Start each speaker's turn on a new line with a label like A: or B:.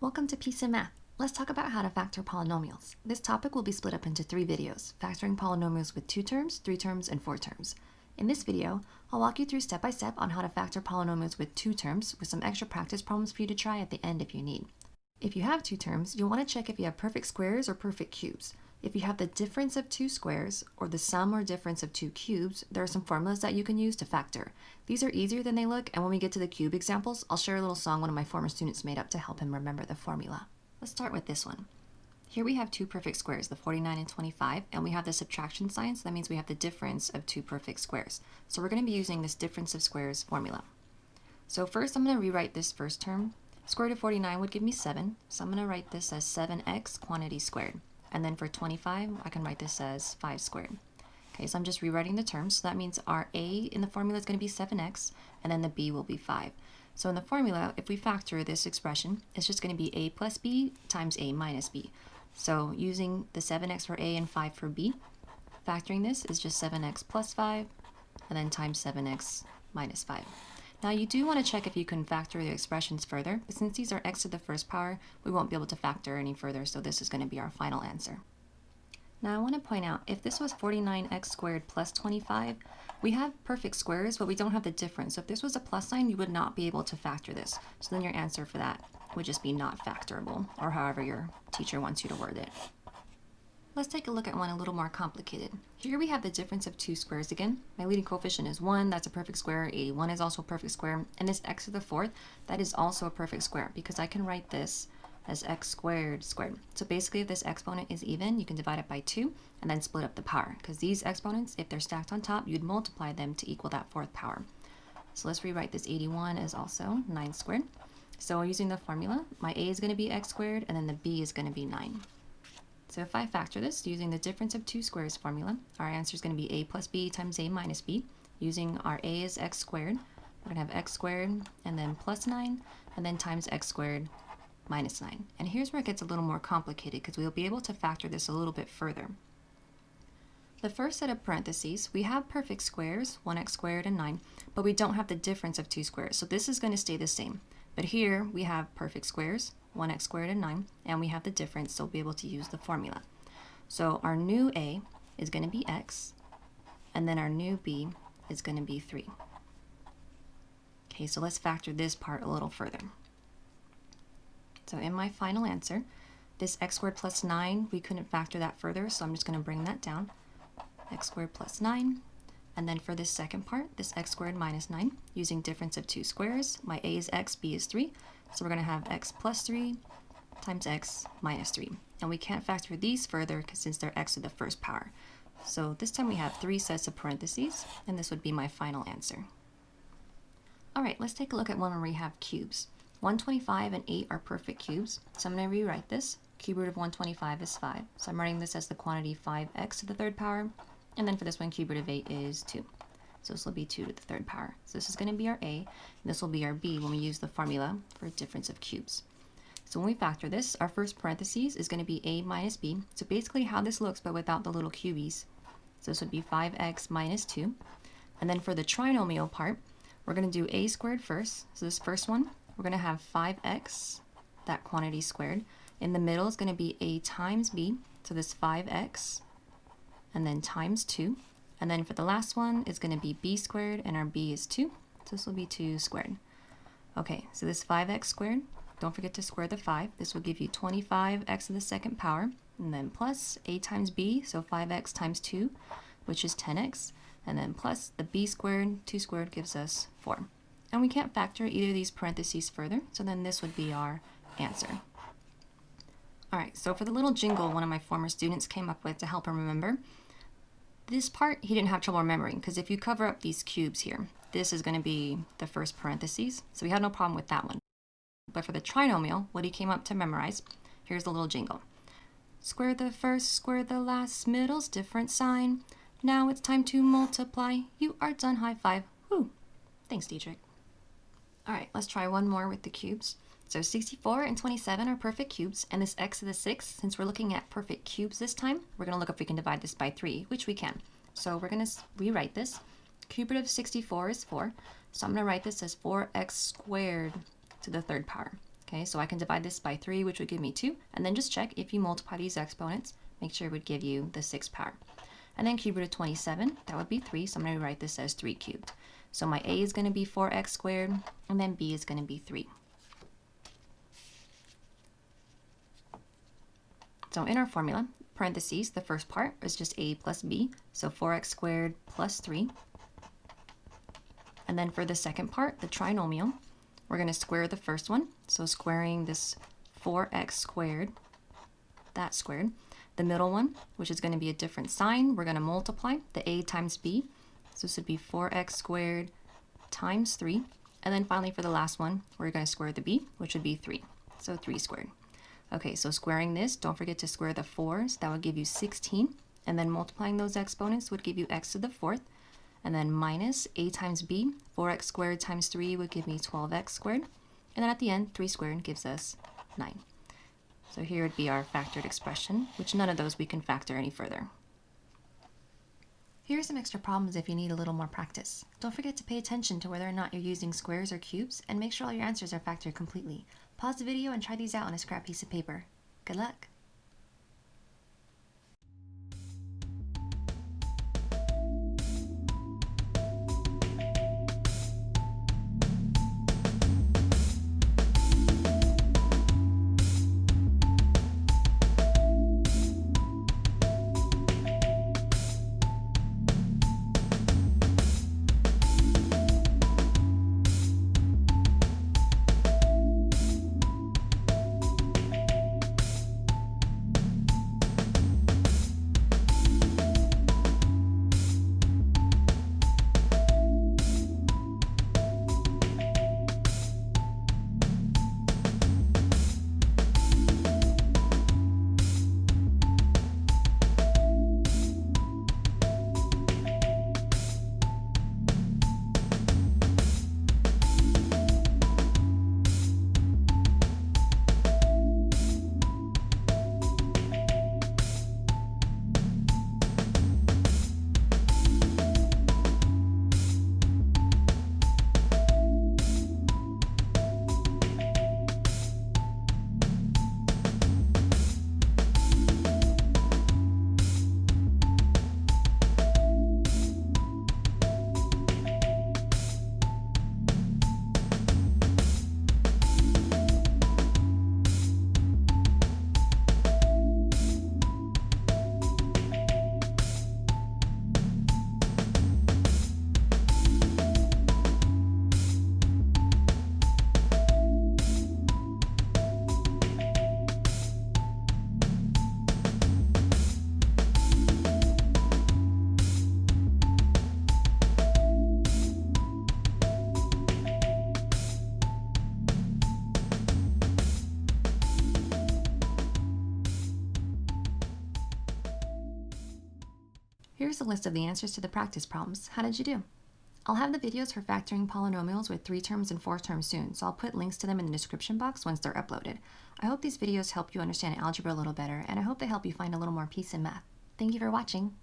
A: Welcome to Peace in Math. Let's talk about how to factor polynomials. This topic will be split up into 3 videos, factoring polynomials with 2 terms, 3 terms, and 4 terms. In this video, I'll walk you through step by step on how to factor polynomials with 2 terms with some extra practice problems for you to try at the end if you need. If you have 2 terms, you'll want to check if you have perfect squares or perfect cubes. If you have the difference of 2 squares or the sum or difference of 2 cubes, there are some formulas that you can use to factor. These are easier than they look, and when we get to the cube examples, I'll share a little song one of my former students made up to help him remember the formula. Let's start with this one. Here we have 2 perfect squares, the 49 and 25, and we have the subtraction sign, so that means we have the difference of 2 perfect squares. So we're going to be using this difference of squares formula. So first I'm going to rewrite this first term. Square root of 49 would give me 7, so I'm going to write this as 7x quantity squared. And then for 25, I can write this as 5 squared. Okay, so I'm just rewriting the terms, so that means our a in the formula is going to be 7x, and then the b will be 5. So in the formula, if we factor this expression, it's just going to be a plus b times a minus b. So using the 7x for a and 5 for b, factoring this is just 7x plus 5, and then times 7x minus 5. Now you do want to check if you can factor the expressions further, but since these are x to the first power, we won't be able to factor any further, so this is going to be our final answer. Now I want to point out, if this was 49x squared plus 25, we have perfect squares, but we don't have the difference. So if this was a plus sign, you would not be able to factor this. So then your answer for that would just be not factorable, or however your teacher wants you to word it. Let's take a look at one a little more complicated. Here we have the difference of 2 squares again. My leading coefficient is 1, that's a perfect square. 81 is also a perfect square. And this x to the 4th, that is also a perfect square because I can write this as x squared squared. So basically if this exponent is even, you can divide it by 2 and then split up the power. Because these exponents, if they're stacked on top, you'd multiply them to equal that 4th power. So let's rewrite this 81 as also 9 squared. So using the formula, my a is going to be x squared and then the b is going to be 9. So if I factor this using the difference of 2 squares formula, our answer is going to be a plus b times a minus b. Using our a is x squared, we're going to have x squared and then plus 9 and then times x squared minus 9. And here's where it gets a little more complicated because we'll be able to factor this a little bit further. The first set of parentheses, we have perfect squares, 1x squared and 9, but we don't have the difference of 2 squares. So this is going to stay the same. But here we have perfect squares, 1x squared and 9, and we have the difference, so we'll be able to use the formula. So our new a is going to be x, and then our new b is going to be 3. Okay, so let's factor this part a little further. So in my final answer, this x squared plus 9, we couldn't factor that further, so I'm just going to bring that down. X squared plus 9. And then for this second part, this x squared minus 9, using difference of 2 squares, my a is x, b is 3. So we're going to have x plus 3 times x minus 3. And we can't factor these further because since they're x to the first power. So this time we have 3 sets of parentheses, and this would be my final answer. All right, let's take a look at one where we have cubes. 125 and 8 are perfect cubes, so I'm going to rewrite this. Cube root of 125 is 5. So I'm writing this as the quantity 5x to the 3rd power. And then for this one, cube root of 8 is 2. So this will be 2 to the 3rd power. So this is going to be our a, and this will be our b when we use the formula for difference of cubes. So when we factor this, our first parentheses is going to be a minus b. So basically how this looks, but without the little cubies. So this would be 5x minus 2. And then for the trinomial part, we're going to do a squared first. So this first one, we're going to have 5x, that quantity squared. In the middle is going to be a times b, so this 5x, and then times 2. And then for the last one, it's going to be b squared, and our b is 2. So this will be 2 squared. Okay, so this 5x squared, don't forget to square the 5. This will give you 25x to the 2nd power, and then plus a times b, so 5x times 2, which is 10x, and then plus the b squared, 2 squared gives us 4. And we can't factor either of these parentheses further, so then this would be our answer. All right, so for the little jingle one of my former students came up with to help him remember, this part he didn't have trouble remembering because if you cover up these cubes here, this is going to be the first parentheses, so we had no problem with that one. But for the trinomial, what he came up to memorize, here's the little jingle. Square the first, square the last, middle's different sign. Now it's time to multiply. You are done, high five. Woo! Thanks, Dietrich. All right, let's try one more with the cubes. So 64 and 27 are perfect cubes, and this x to the 6th, since we're looking at perfect cubes this time, we're going to look if we can divide this by 3, which we can. So we're going to rewrite this. Cube root of 64 is 4, so I'm going to write this as 4x squared to the 3rd power. Okay, so I can divide this by 3, which would give me 2, and then just check if you multiply these exponents, make sure it would give you the 6th power. And then cube root of 27, that would be 3, so I'm going to write this as 3 cubed. So my a is going to be 4x squared, and then b is going to be 3. So in our formula, parentheses, the first part is just a plus b, so 4x squared plus 3. And then for the second part, the trinomial, we're going to square the first one. So squaring this 4x squared, that squared. The middle one, which is going to be a different sign, we're going to multiply the a times b. So this would be 4x squared times 3. And then finally for the last one, we're going to square the b, which would be 3. So 3 squared. Okay, so squaring this, don't forget to square the 4s. That would give you 16. And then multiplying those exponents would give you x to the 4th. And then minus a times b, 4x squared times 3 would give me 12x squared. And then at the end, 3 squared gives us 9. So here would be our factored expression, which none of those we can factor any further. Here are some extra problems if you need a little more practice. Don't forget to pay attention to whether or not you're using squares or cubes, and make sure all your answers are factored completely. Pause the video and try these out on a scrap piece of paper. Good luck! Here's a list of the answers to the practice problems. How did you do? I'll have the videos for factoring polynomials with 3 terms and 4 terms soon, so I'll put links to them in the description box once they're uploaded. I hope these videos help you understand algebra a little better, and I hope they help you find a little more peace in math. Thank you for watching.